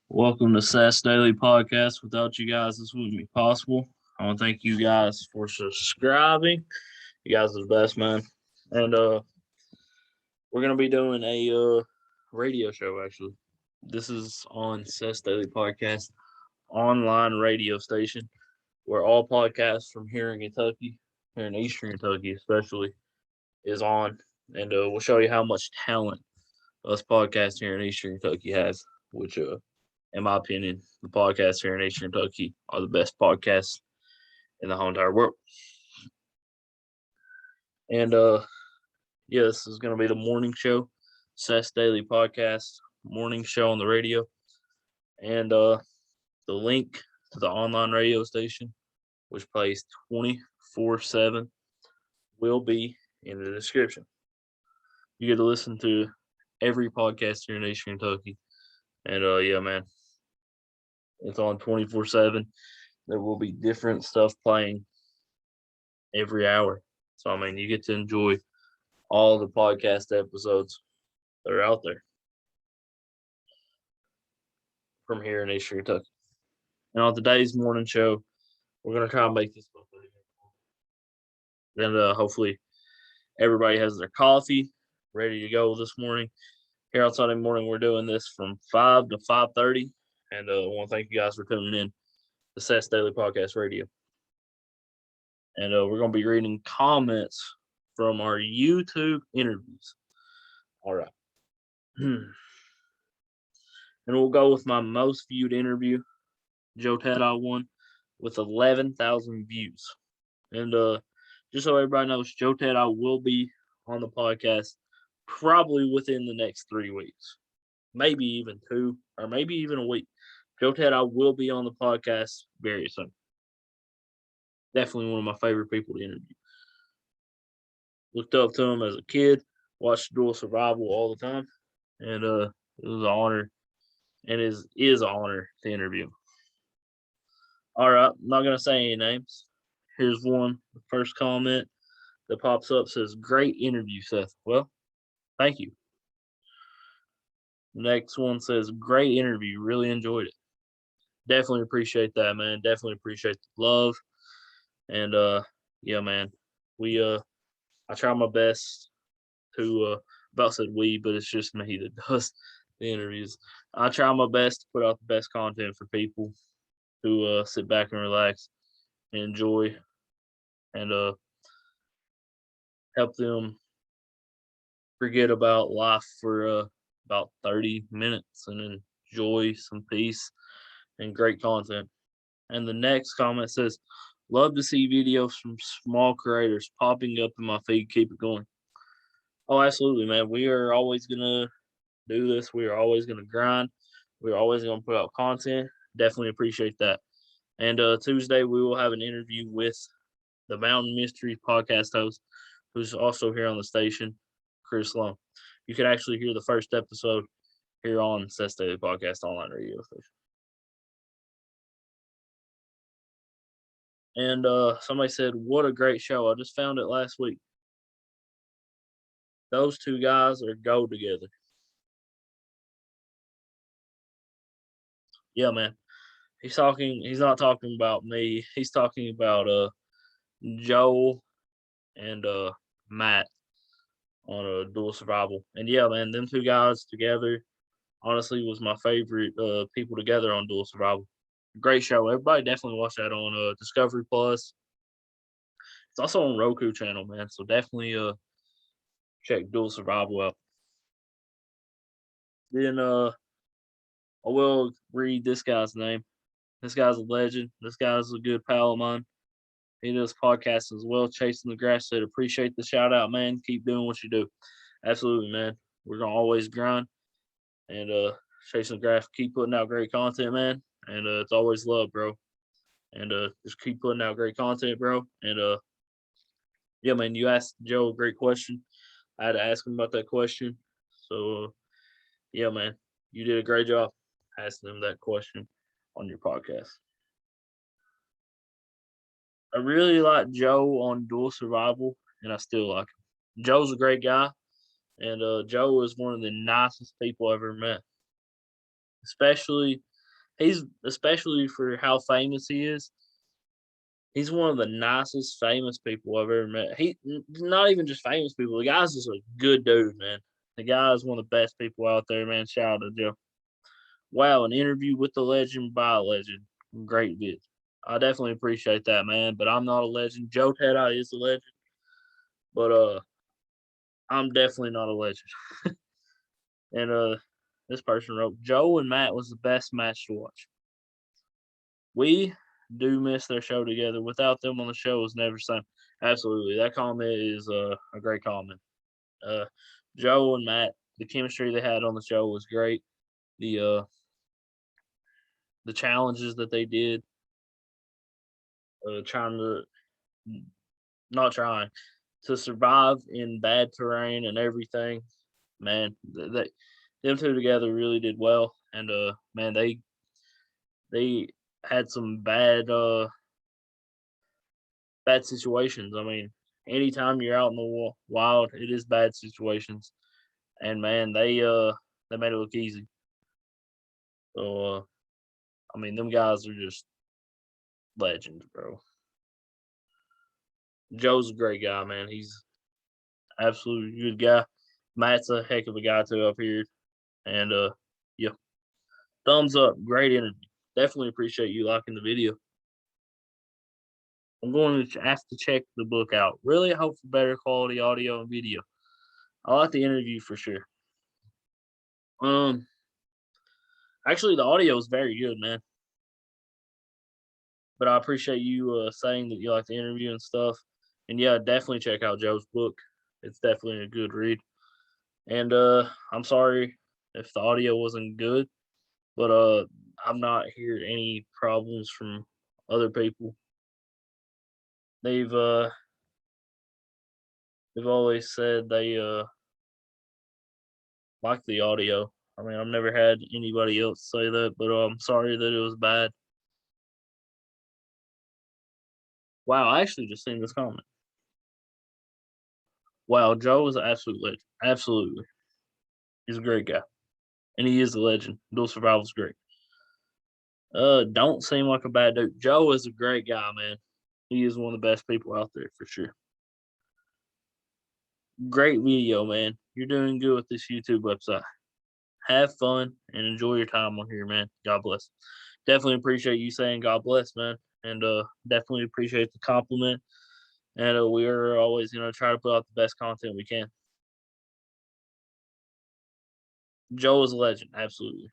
Welcome to Seth's Daily Podcast. Without you guys, this wouldn't be possible. I want to thank you guys for subscribing. You guys are the best, man. And we're gonna be doing a radio show. Actually, this is on Seth's Daily Podcast online radio station, where all podcasts from here in Kentucky, here in Eastern Kentucky especially, is on, and we'll show you how much talent us podcasts here in Eastern Kentucky has, which in my opinion, the podcasts here in Eastern Kentucky are the best podcasts in the whole entire world. And yeah, this is gonna be the morning show, Seth's Daily Podcast, morning show on the radio. And the link to the online radio station, which plays 24/7, will be in the description. You get to listen to every podcast here in Eastern Kentucky. And yeah, man, it's on 24/7. There will be different stuff playing every hour. So I mean, you get to enjoy all the podcast episodes that are out there from here in Eastern Kentucky. And on today's morning show, we're gonna try and make this one. And hopefully everybody has their coffee ready to go this morning. Here on Sunday morning, we're doing this from 5 to 5:30. And I want to thank you guys for tuning in to Seth's Daily Podcast Radio. And we're going to be reading comments from our YouTube interviews. All right. And we'll go with my most viewed interview, Joe Tadai one, with 11,000 views. And just so everybody knows, Joe Tadai will be on the podcast probably within the next 3 weeks, maybe even 2, or maybe even a week. Joe Tadai will be on the podcast very soon. Definitely one of my favorite people to interview. Looked up to him as a kid, watched Dual Survival all the time, and it was an honor, and is an honor to interview him. All right, I'm not gonna say any names. Here's one. The first comment that pops up says, "Great interview, Seth." Well, thank you. The next one says, "Great interview. Really enjoyed it." Definitely appreciate that, man. Definitely appreciate the love. And yeah, man. We I try my best to about said we, but it's just me that does the interviews. I try my best to put out the best content for people to sit back and relax and enjoy, and help them forget about life for about 30 minutes and enjoy some peace and great content. And the next comment says, "Love to see videos from small creators popping up in my feed. Keep it going." Oh, absolutely, man. We are always gonna do this. We are always gonna grind. We're always gonna put out content. Definitely appreciate that. And Tuesday we will have an interview with the Mountain Mystery podcast host, who's also here on the station, Chris Long. You can actually hear the first episode here on Seth's Daily Podcast online radio station. And somebody said, "What a great show. I just found it last week." Those two guys are go together. Yeah, man. He's not talking about me. He's talking about Joel and Matt on a Dual Survival. And yeah, man, them two guys together honestly was my favorite people together on Dual Survival. Great show. Everybody definitely watch that on Discovery Plus. It's also on Roku channel, man. So definitely check Dual Survival out. Then I will read this guy's name. This guy's a legend. This guy's a good pal of mine. He does podcasts as well. Chasing the Grass said, "Appreciate the shout out, man. Keep doing what you do." Absolutely, man. We're gonna always grind and Chasing the Grass, keep putting out great content, man. And it's always love, bro. And just keep putting out great content, bro. And yeah, man, you asked Joe a great question. I had to ask him about that question. So yeah, man, you did a great job asking him that question on your podcast. I really like Joe on Dual Survival, and I still like him. Joe's a great guy, and Joe is one of the nicest people I've ever met. Especially He's especially for how famous he is. He's one of the nicest famous people I've ever met. Not even just famous people. The guy's just a good dude, man. The guy is one of the best people out there, man. Shout out to Joe. Wow, an interview with the legend by a legend. Great vid. I definitely appreciate that, man. But I'm not a legend. Joe Tedai is a legend, but I'm definitely not a legend. And this person wrote, Joe and Matt was the best match to watch. We do miss their show together. Without them on the show, it was never the same. Absolutely, that comment is a great comment. Uh, Joe and Matt, the chemistry they had on the show was great. The challenges that they did, trying to not trying to survive in bad terrain and everything. Man, they them two together really did well, and man, they had some bad situations. I mean, anytime you're out in the wild, it is bad situations, and man, they made it look easy. So I mean, them guys are just legends, bro. Joe's a great guy, man. He's absolutely good guy. Matt's a heck of a guy too up here, and yeah, thumbs up, great interview. Definitely appreciate you liking the video. I'm going to have to check the book out. Really hope for better quality audio and video. I like the interview for sure. Um, Actually, the audio is very good, man. But I appreciate you saying that you like the interview and stuff. And yeah, definitely check out Joe's book. It's definitely a good read. And I'm sorry if the audio wasn't good, but I'm not hearing any problems from other people. They've uh they've always said they like the audio. I mean, I've never had anybody else say that, but I'm sorry that it was bad. Wow, I actually just seen this comment. Wow, Joe is an absolute legend. Absolutely. He's a great guy. And he is a legend. Dual Survival's great. Don't seem like a bad dude. Joe is a great guy, man. He is one of the best people out there for sure. Great video, man. You're doing good with this YouTube website. Have fun and enjoy your time on here, man. God bless. Definitely appreciate you saying God bless, man. And definitely appreciate the compliment. And we are always gonna try to put out the best content we can. Joe is a legend, absolutely.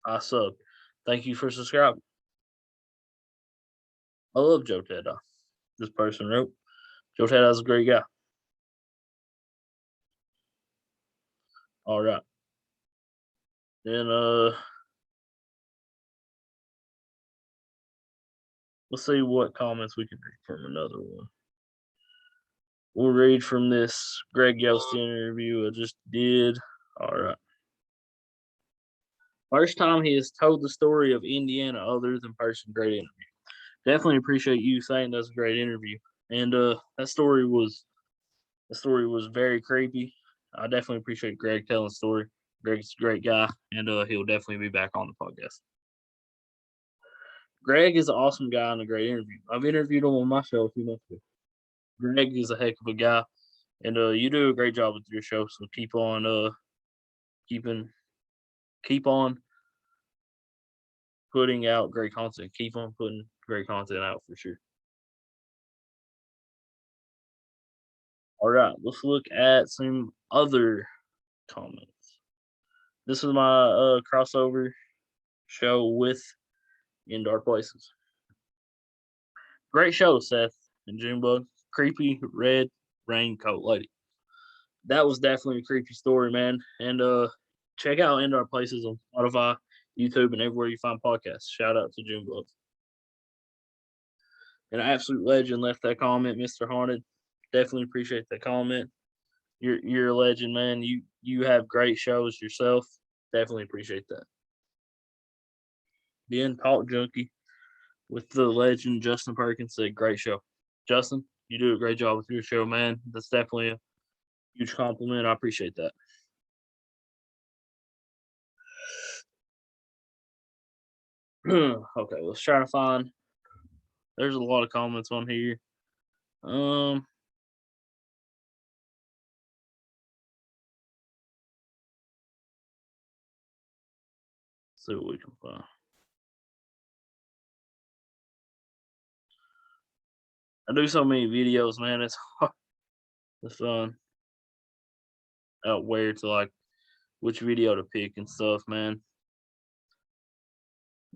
I sub. Thank you for subscribing. I love Joe Ted. This person wrote, Joe Ted is a great guy. All right. Then let's see what comments we can read from another one. We'll read from this Greg Yelston interview I just did. All right. First time he has told the story of Indiana other than person. Great interview. Definitely appreciate you saying that's a great interview. And that story was very creepy. I definitely appreciate Greg telling the story. Greg's a great guy, and he'll definitely be back on the podcast. Greg is an awesome guy and a great interview. I've interviewed him on my show a few months ago. Greg is a heck of a guy, and you do a great job with your show. So keep on keeping keep on putting out great content. Keep on putting great content out for sure. All right, let's look at some other comments. This is my crossover show with In Dark Places. Great show, Seth and Junebug. Creepy red raincoat lady. That was definitely a creepy story, man. And check out In Dark Places on Spotify, YouTube, and everywhere you find podcasts. Shout out to Junebug. An absolute legend left that comment, Mr. Haunted. Definitely appreciate that comment. You're a legend, man. You have great shows yourself. Definitely appreciate that. Then Talk Junkie with the legend Justin Perkins said, "Great show, Justin. You do a great job with your show, man. That's definitely a huge compliment. I appreciate that." Okay, let's try to find. There's a lot of comments on here. Um, see what we can find. I do so many videos, man. It's hard to find out where to like which video to pick and stuff, man.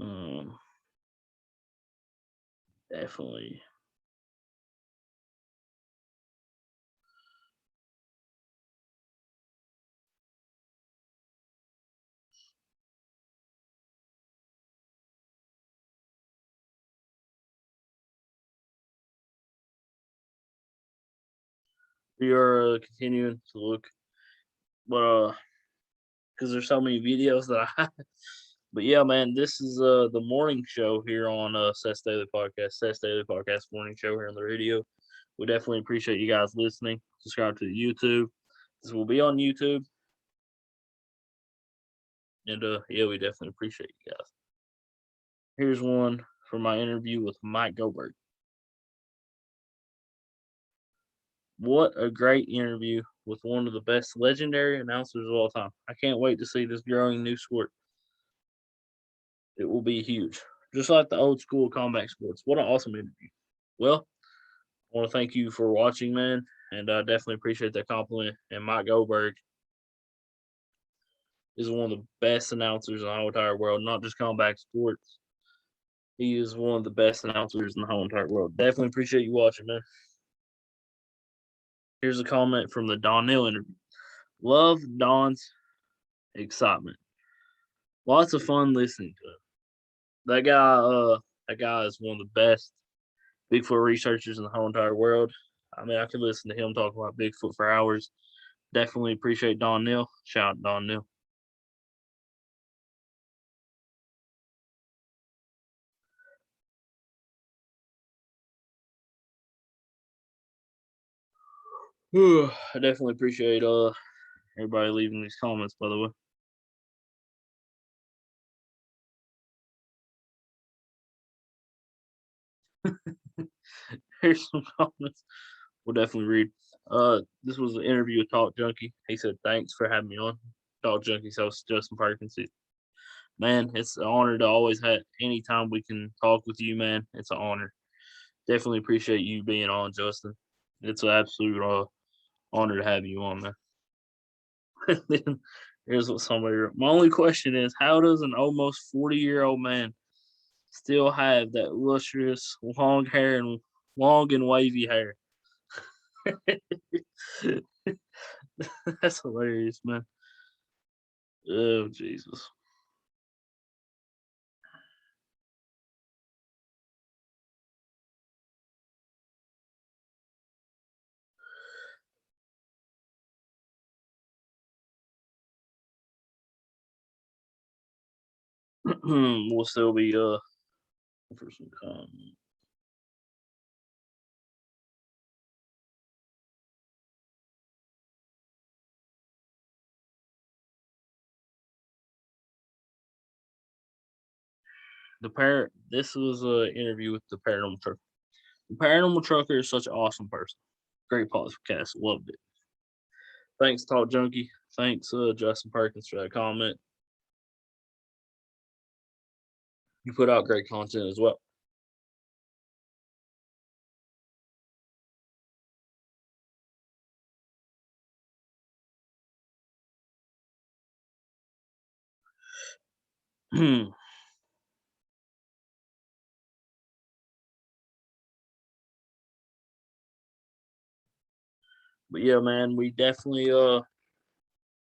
Um, definitely. We are continuing to look, but because there's so many videos that I. But yeah, man, this is the morning show here on Seth's Daily Podcast, Seth's Daily Podcast morning show here on the radio. We definitely appreciate you guys listening. Subscribe to the YouTube. This will be on YouTube, and yeah, we definitely appreciate you guys. Here's one from my interview with Mike Goldberg. What a great interview with one of the best legendary announcers of all time. I can't wait to see this growing new sport. It will be huge. Just like the old school combat sports. What an awesome interview. Well, I want to thank you for watching, man, and I definitely appreciate that compliment. And Mike Goldberg is one of the best announcers in the whole entire world, not just combat sports. He is one of the best announcers in the whole entire world. Definitely appreciate you watching, man. Here's a comment from the Donnell interview. Love Don's excitement. Lots of fun listening to him. That guy is one of the best Bigfoot researchers in the whole entire world. I mean, I could listen to him talk about Bigfoot for hours. Definitely appreciate Don Neal. Shout out Don Neal. I definitely appreciate everybody leaving these comments, by the way. Here's some comments we'll definitely read. This was an interview with Talk Junkie. He said, "Thanks for having me on." Talk Junkie's host Justin Perkins. Man, it's an honor to always have anytime we can talk with you, man. It's an honor. Definitely appreciate you being on, Justin. It's an absolute honor to have you on, man. Then here's what somebody wrote. My only question is, how does an almost 40-year-old man still have that lustrous long and wavy hair? That's hilarious, man. Oh Jesus. We'll still be for some comment. This was an interview with the paranormal trucker. The paranormal trucker is such an awesome person. Great podcast. Loved it. Thanks, Talk Junkie. Thanks, Justin Perkins, for that comment. You put out great content as well. But yeah, man, we definitely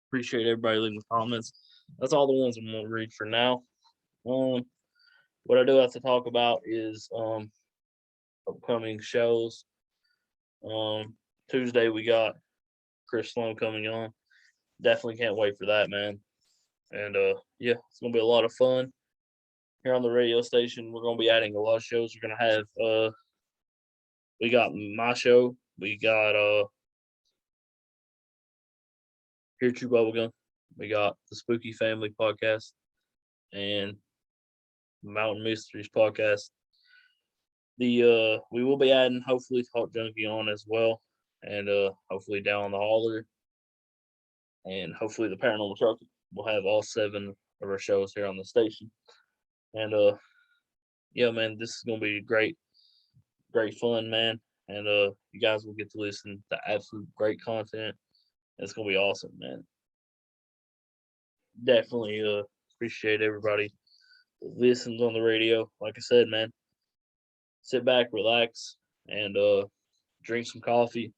appreciate everybody leaving comments. That's all the ones I'm gonna read for now. Um, what I do have to talk about is upcoming shows. Um, Tuesday we got Chris Sloan coming on. Definitely can't wait for that, man. And yeah, it's gonna be a lot of fun here on the radio station. We're gonna be adding a lot of shows. We're gonna have we got my show. We got Here True Bubblegum. We got the Spooky Family podcast, and Mountain Mysteries podcast. We will be adding hopefully Talk Junkie on as well, and hopefully Down the Hauler, and hopefully the Paranormal Truck. We'll have all 7 of our shows here on the station, and yeah, man, this is gonna be great fun, man, and you guys will get to listen to absolute great content. It's gonna be awesome, man. Definitely appreciate everybody that listens on the radio. Like I said, man, sit back, relax, and drink some coffee,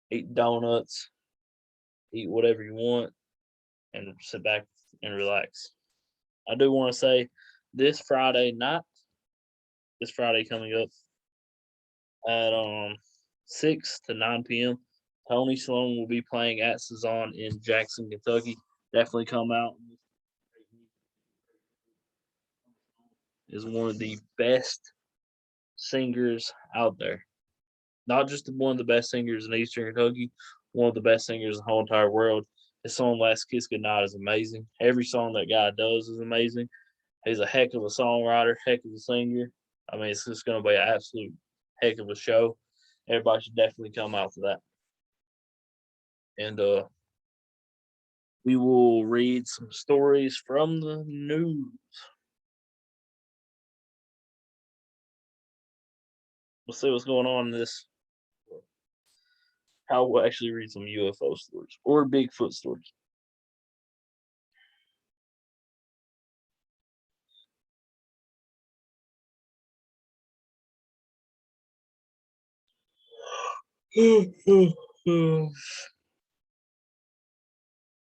eat donuts, eat whatever you want, and sit back and relax. I do want to say this Friday night, this Friday coming up at 6 to 9 p.m. Tony Sloan will be playing at Cezanne in Jackson, Kentucky. Definitely come out. Is one of the best singers out there. Not just one of the best singers in Eastern Kentucky, one of the best singers in the whole entire world. His song "Last Kiss Goodnight" is amazing. Every song that guy does is amazing. He's a heck of a songwriter, heck of a singer. I mean, it's just going to be an absolute heck of a show. Everybody should definitely come out to that. And we will read some stories from the news. We'll see what's going on in this. I will actually read some UFO stories or Bigfoot stories.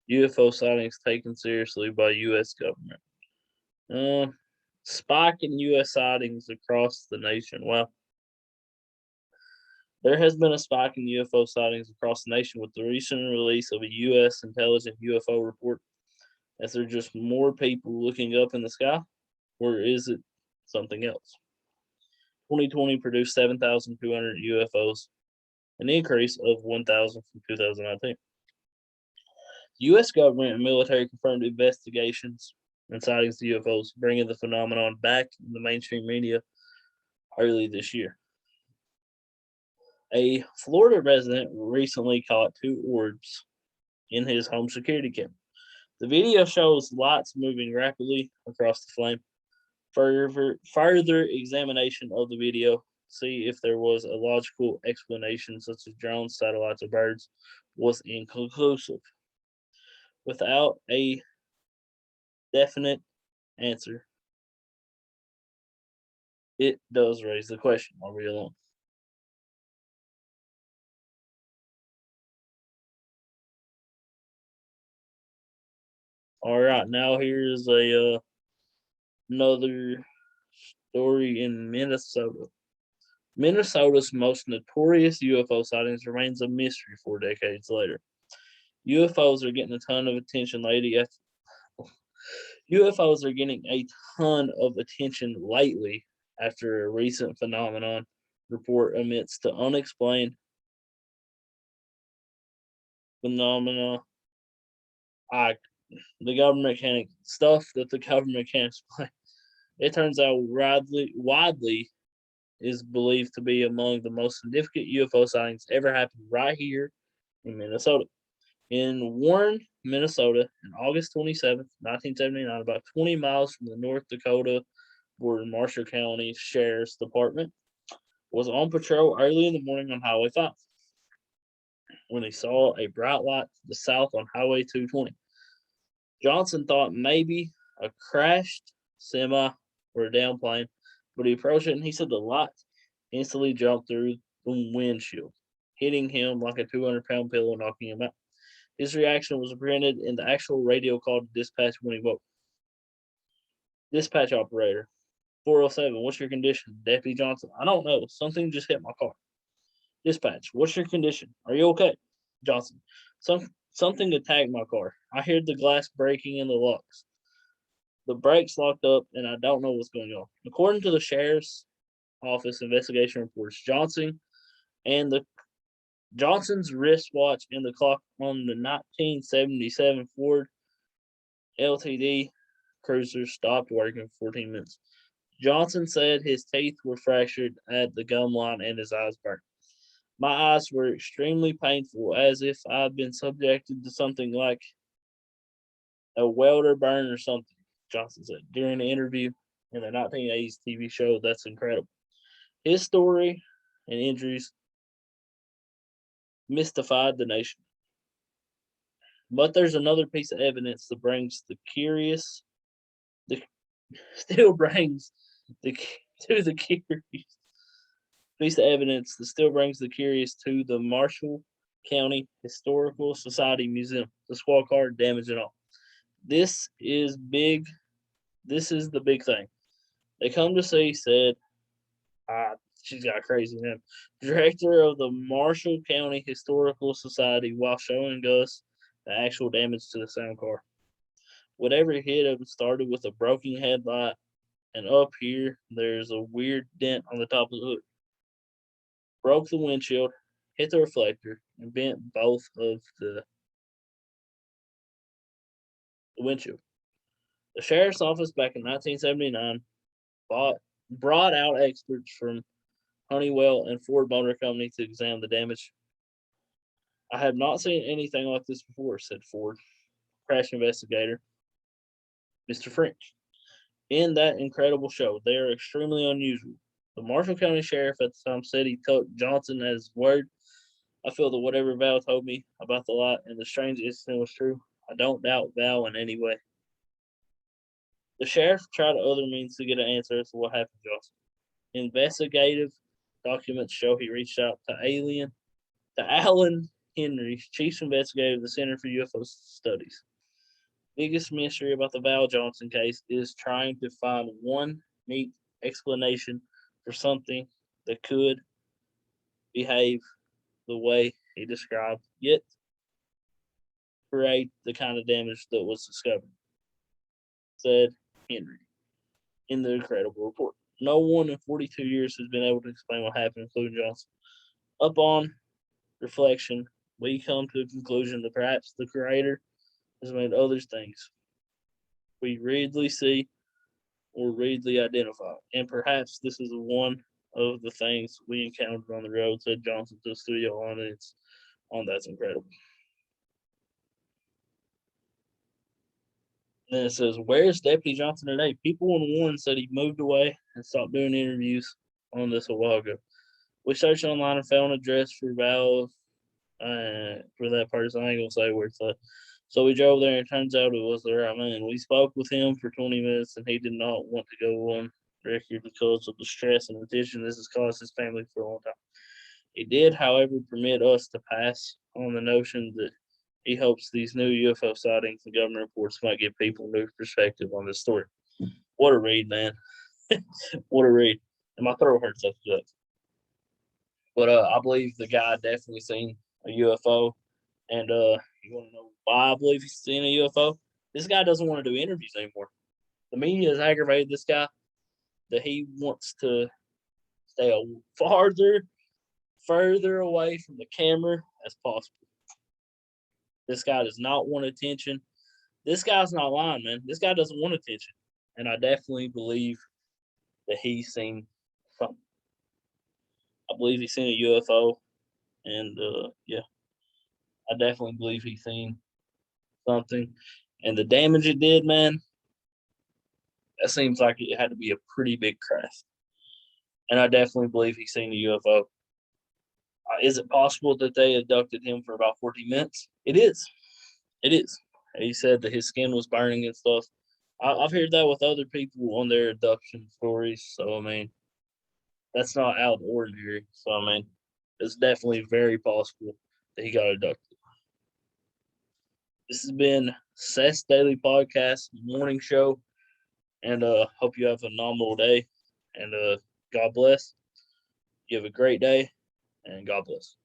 UFO sightings taken seriously by U.S. government. Spike in U.S. sightings across the nation. Well, there has been a spike in UFO sightings across the nation with the recent release of a U.S. intelligent UFO report. Is there just more people looking up in the sky, or is it something else? 2020 produced 7,200 UFOs, an increase of 1,000 from 2019. U.S. government and military confirmed investigations and sightings of UFOs, bringing the phenomenon back in the mainstream media early this year. A Florida resident recently caught 2 orbs in his home security camera. The video shows lights moving rapidly across the flame. Further examination of the video, see if there was a logical explanation such as drones, satellites, or birds, was inconclusive. Without a definite answer, it does raise the question, are we alone? All right, now here's another story in Minnesota. Minnesota's most notorious UFO sightings remains a mystery 4 decades later. UFOs are getting a ton of attention lately. UFOs are getting a ton of attention lately after a recent phenomenon report amidst the unexplained phenomena. The government can't stuff that the government can't explain. It turns out widely is believed to be among the most significant UFO sightings ever happened right here in Minnesota. In Warren, Minnesota, on August 27th, 1979, about 20 miles from the North Dakota border, Marshall County Sheriff's Department was on patrol early in the morning on Highway 5 when he saw a bright light to the south on Highway 220. Johnson thought maybe a crashed semi or a downplane, but he approached it and he said the light instantly jumped through the windshield, hitting him like a 200-pound pillow, knocking him out. His reaction was printed in the actual radio call to dispatch when he woke. Dispatch operator, 407, what's your condition? Deputy Johnson, I don't know. Something just hit my car. Dispatch, what's your condition? Are you okay? Johnson, something attacked my car. I heard the glass breaking in the locks. The brakes locked up, and I don't know what's going on. According to the sheriff's office investigation reports, Johnson's wristwatch and the clock on the 1977 Ford LTD Cruiser stopped working for 14 minutes. Johnson said his teeth were fractured at the gum line and his eyes burnt. My eyes were extremely painful, as if I'd been subjected to something like a welder burn or something, Johnson said during the interview in the 1980s TV show. That's incredible. His story and injuries mystified the nation. But there's another piece of evidence that brings the curious, the still brings the to the curious piece of evidence that still brings the curious to the Marshall County Historical Society Museum. The squad card damage and all. This is big. This is the big thing. They come to see, said, she's got a crazy name. Director of the Marshall County Historical Society, while showing us the actual damage to the sound car. Whatever hit him started with a broken headlight, and up here there's a weird dent on the top of the hood. Broke the windshield, hit the reflector, and bent both of the windshield. The sheriff's office back in 1979 brought out experts from Honeywell and Ford Motor Company to examine the damage. I have not seen anything like this before, said Ford crash investigator, Mr. French. In that incredible show, they are extremely unusual. The Marshall County Sheriff at the time said he took Johnson at his word. I feel that whatever Val told me about the light and the strange incident was true. I don't doubt Val in any way. The sheriff tried other means to get an answer as to what happened to Johnson. Investigative documents show he reached out to Alan Henry, chief investigator of the Center for UFO Studies. Biggest mystery about the Val Johnson case is trying to find one neat explanation for something that could behave the way he described, yet create the kind of damage that was discovered, said Henry in the incredible report. No one in 42 years has been able to explain what happened, including Johnson. Upon reflection, we come to the conclusion that perhaps the Creator has made other things we readily see or readily identify, and perhaps this is one of the things we encountered on the road, said Johnson to the studio audience. That's incredible. And then it says, where's Deputy Johnson today? People in Warren said he moved away and stopped doing interviews on this a while ago. We searched online and found an address for Val for that person. I ain't gonna say where it's at. So we drove there, and it turns out it was the right man. We spoke with him for 20 minutes, and he did not want to go on record because of the stress and attention this has caused his family for a long time. He did, however, permit us to pass on the notion that he hopes these new UFO sightings and government reports might give people new perspective on this story. What a read, man. What a read. And my throat hurts after that. But I believe the guy definitely seen a UFO. And you want to know why I believe he's seen a UFO? This guy doesn't want to do interviews anymore. The media has aggravated this guy that he wants to stay further away from the camera as possible. This guy does not want attention. This guy's not lying, man. This guy doesn't want attention. And I definitely believe that he's seen something. I believe he's seen a UFO. And yeah, I definitely believe he's seen something. And the damage it did, man, that seems like it had to be a pretty big crash. And I definitely believe he's seen a UFO. Is it possible that they abducted him for about 40 minutes? It is. It is. He said that his skin was burning and stuff. I've heard that with other people on their abduction stories. So, I mean, that's not out of the ordinary. So, I mean, it's definitely very possible that he got abducted. This has been Seth's Daily Podcast morning show. And hope you have a phenomenal day. And God bless. You have a great day. And God bless.